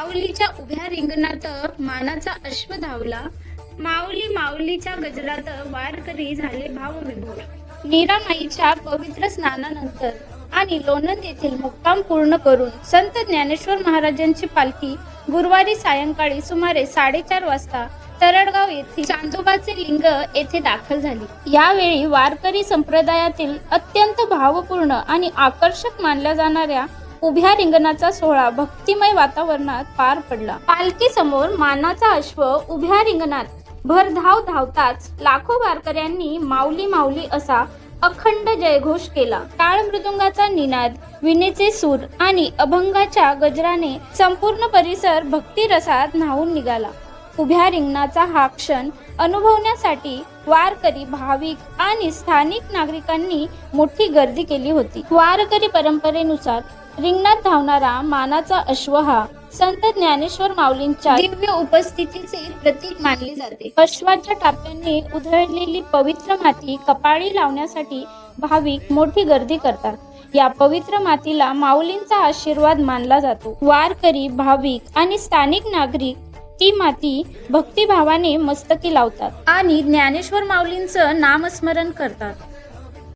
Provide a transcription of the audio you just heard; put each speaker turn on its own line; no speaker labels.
माऊलीच्या उभ्या रिंगणात मानाचा अश्व धावला. माऊली माऊलीच्या गजरात वारकरी झाले भावविभोर. मीरामाईच्या पवित्र स्नानानंतर आणि लोणंद येथील मुक्काम पूर्ण करून संत ज्ञानेश्वर महाराजांची पालखी गुरुवारी सायंकाळी सुमारे 4:30 वाजता तरडगाव येथील चांदोबाचे लिंग येथे दाखल झाली. यावेळी वारकरी संप्रदायातील अत्यंत भावपूर्ण आणि आकर्षक मानल्या जाणाऱ्या उभ्या रिंगणाचा सोहळा भक्तिमय वातावरणात पार पडला. पालखी समोर मानाचा अश्व उभ्या रिंगणात भरधाव धावताच लाखो वारकऱ्यांनी माऊली माऊली असा अखंड जयघोष केला. टाळ मृदुंगाचा निनाद, विणेचे सूर आणि अभंगाच्या गजराने संपूर्ण परिसर भक्तिरसात न्हाऊन निघाला. उभ्या रिंगणाचा हा क्षण अनुभवण्यासाठी वारकरी, भाविक आणि स्थानिक नागरिकांनी मोठी गर्दी केली होती. वारकरी परंपरेनुसार रिंगणात धावणारा मानाचा अश्व हा संत ज्ञानेश्वर माऊलींच्या दिव्य उपस्थितीचे प्रतीक मानले जाते. अश्वाच्या टाप्यांनी उधळलेली पवित्र माती कपाळी लावण्यासाठी भाविक मोठी गर्दी करतात. या पवित्र मातीला माऊलींचा आशीर्वाद मानला जातो. वारकरी, भाविक आणि स्थानिक नागरिक ती माती भक्तिभावाने मस्तकी लावतात आणि ज्ञानेश्वर माऊलींचं नामस्मरण करतात.